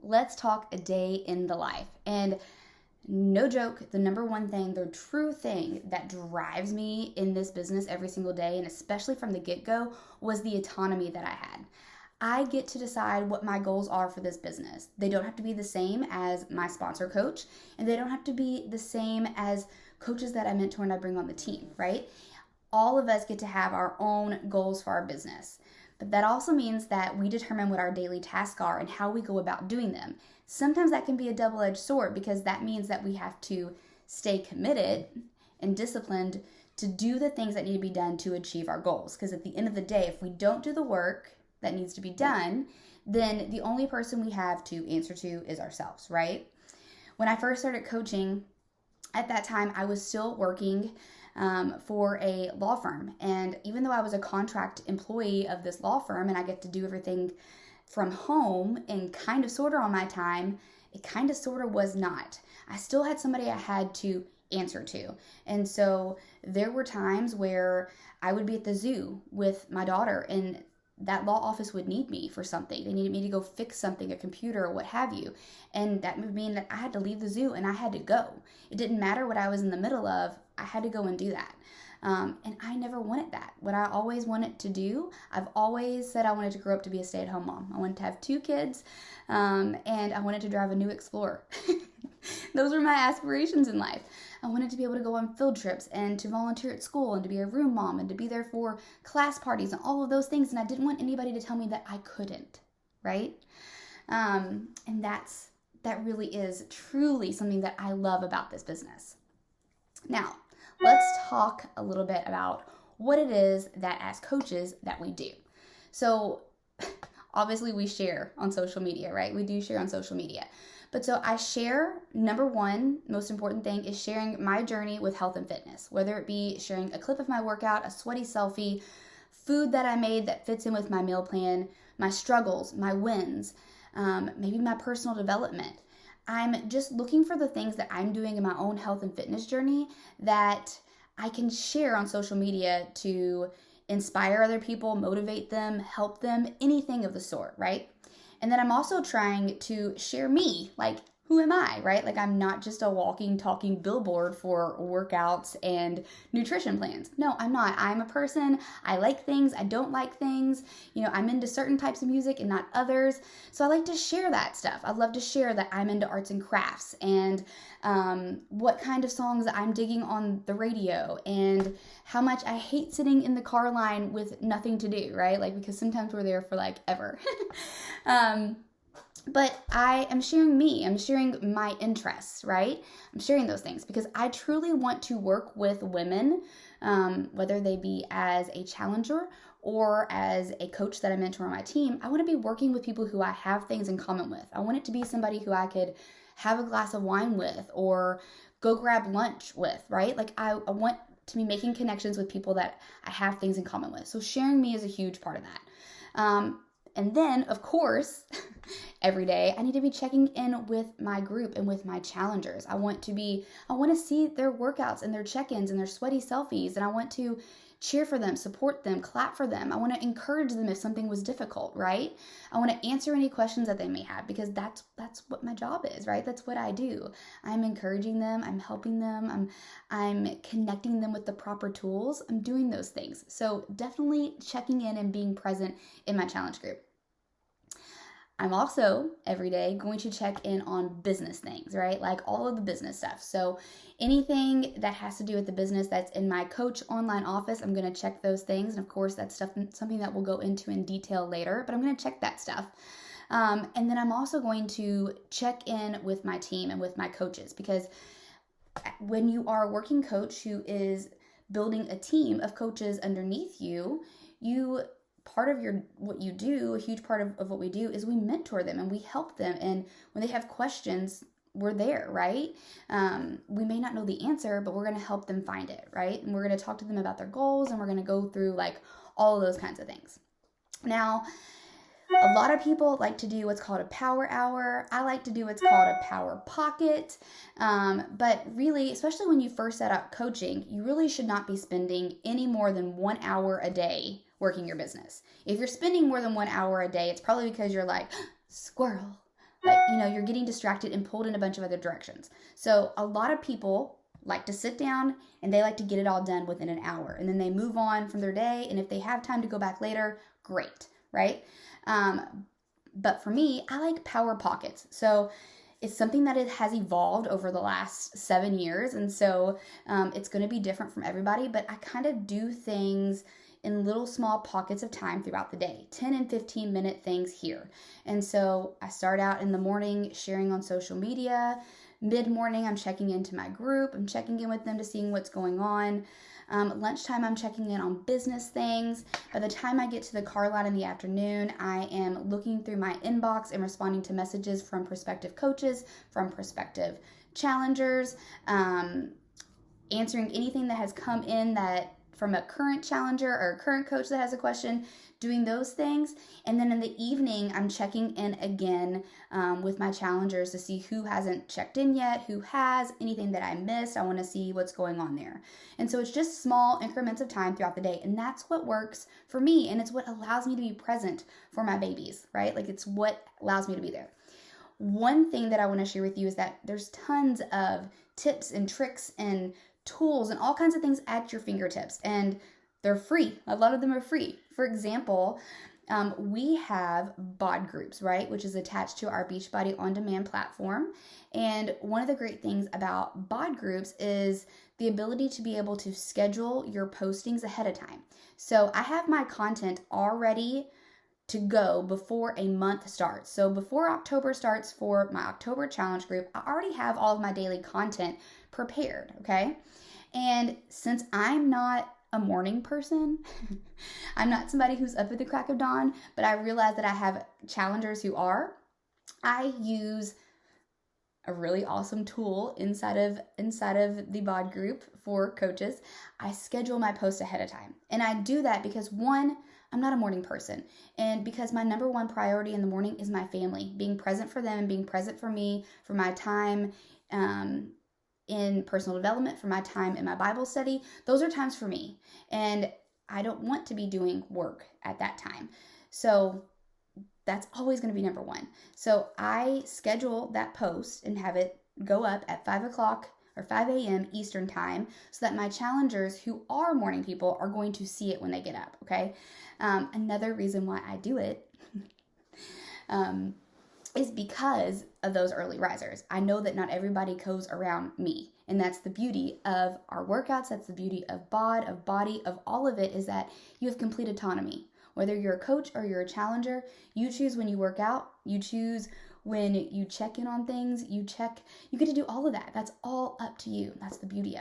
let's talk a day in the life. And no joke, the number one thing, the true thing that drives me in this business every single day, and especially from the get-go, was the autonomy that I had. I get to decide what my goals are for this business. They don't have to be the same as my sponsor coach, and they don't have to be the same as coaches that I mentor and I bring on the team, right? All of us get to have our own goals for our business. But that also means that we determine what our daily tasks are and how we go about doing them. Sometimes that can be a double-edged sword because that means that we have to stay committed and disciplined to do the things that need to be done to achieve our goals. Because at the end of the day, if we don't do the work that needs to be done, then the only person we have to answer to is ourselves, right? When I first started coaching, at that time, I was still working for a law firm. And even though I was a contract employee of this law firm and I get to do everything from home and kind of sort of on my time, it kind of sort of was not. I still had somebody I had to answer to. And so there were times where I would be at the zoo with my daughter and that law office would need me for something. They needed me to go fix something, a computer or what have you. And that would mean that I had to leave the zoo and I had to go. It didn't matter what I was in the middle of. I had to go and do that. And I never wanted that. What I always wanted to do, I've always said I wanted to grow up to be a stay-at-home mom. I wanted to have 2 kids, and I wanted to drive a new Explorer. Those were my aspirations in life. I wanted to be able to go on field trips and to volunteer at school and to be a room mom and to be there for class parties and all of those things. And I didn't want anybody to tell me that I couldn't, right? And that really is truly something that I love about this business. Now, let's talk a little bit about what it is that as coaches that we do. So obviously we share on social media, right? We do share on social media. But so I share, number one, most important thing is sharing my journey with health and fitness, whether it be sharing a clip of my workout, a sweaty selfie, food that I made that fits in with my meal plan, my struggles, my wins, maybe my personal development. I'm just looking for the things that I'm doing in my own health and fitness journey that I can share on social media to inspire other people, motivate them, help them, anything of the sort, right? And then I'm also trying to share me, like, who am I, right? Like, I'm not just a walking, talking billboard for workouts and nutrition plans. No, I'm not. I'm a person. I like things. I don't like things. You know, I'm into certain types of music and not others. So I like to share that stuff. I love to share that I'm into arts and crafts and what kind of songs I'm digging on the radio and how much I hate sitting in the car line with nothing to do, right? Like, because sometimes we're there for like ever. But I am sharing me. I'm sharing my interests, right? I'm sharing those things because I truly want to work with women, whether they be as a challenger or as a coach that I mentor on my team. I want to be working with people who I have things in common with. I want it to be somebody who I could have a glass of wine with or go grab lunch with, right? Like I want to be making connections with people that I have things in common with. So sharing me is a huge part of that. And then, of course, every day I need to be checking in with my group and with my challengers. I want to see their workouts and their check-ins and their sweaty selfies, and I want to cheer for them, support them, clap for them. I want to encourage them if something was difficult, right? I want to answer any questions that they may have because that's what my job is, right? That's what I do. I'm encouraging them, I'm helping them, I'm connecting them with the proper tools. I'm doing those things. So definitely checking in and being present in my challenge group. I'm also every day going to check in on business things, right? Like all of the business stuff. So anything that has to do with the business that's in my coach online office, I'm going to check those things. And of course, that's something that we'll go into in detail later, but I'm going to check that stuff. And then I'm also going to check in with my team and with my coaches because when you are a working coach who is building a team of coaches underneath you, part of what you do, a huge part of what we do is we mentor them and we help them. And when they have questions, we're there, right? We may not know the answer, but we're going to help them find it, right? And we're going to talk to them about their goals and we're going to go through like all of those kinds of things. Now, a lot of people like to do what's called a power hour. I like to do what's called a power pocket. But really, especially when you first set up coaching, you really should not be spending any more than 1 hour a day working your business. If you're spending more than 1 hour a day, it's probably because you're like, squirrel. Like you're getting distracted and pulled in a bunch of other directions. So a lot of people like to sit down and they like to get it all done within an hour, and then they move on from their day. And if they have time to go back later, great, right? But for me, I like power pockets. So it's something that it has evolved over the last 7 years. And so it's going to be different from everybody, but I kind of do things in little small pockets of time throughout the day, 10 and 15 minute things here. And so I start out in the morning sharing on social media. Mid-morning, I'm checking into my group. I'm checking in with them to seeing what's going on. Lunchtime, I'm checking in on business things. By the time I get to the car lot in the afternoon, I am looking through my inbox and responding to messages from prospective coaches, from prospective challengers, answering anything that has come in that from a current challenger or a current coach that has a question, doing those things. And then in the evening, I'm checking in again with my challengers to see who hasn't checked in yet, who has, anything that I missed. I want to see what's going on there. And so it's just small increments of time throughout the day. And that's what works for me. And it's what allows me to be present for my babies, right? Like, it's what allows me to be there. One thing that I want to share with you is that there's tons of tips and tricks and tools and all kinds of things at your fingertips, and they're free. A lot of them are free. For example, we have BOD groups, right, which is attached to our Beachbody On Demand platform. And one of the great things about BOD groups is the ability to be able to schedule your postings ahead of time. So I have my content already to go before a month starts. So before October starts for my October challenge group, I already have all of my daily content prepared, okay? And since I'm not a morning person, I'm not somebody who's up at the crack of dawn, but I realize that I have challengers who are. I use a really awesome tool inside of the BOD group for coaches. I schedule my posts ahead of time. And I do that because, one, I'm not a morning person, and because my number one priority in the morning is my family, being present for them, being present for me, for my time in personal development, for my time in my Bible study. Those are times for me, and I don't want to be doing work at that time. So that's always going to be number one. So I schedule that post and have it go up at 5 o'clock or 5 a.m. Eastern time, so that my challengers who are morning people are going to see it when they get up, okay? Another reason why I do it is because of those early risers. I know that not everybody goes around me, and that's the beauty of our workouts, that's the beauty of BOD, of Body, of all of it, is that you have complete autonomy. Whether you're a coach or you're a challenger, you choose when you work out, you choose when you check in on things, you get to do all of that. That's all up to you. That's the beauty of it.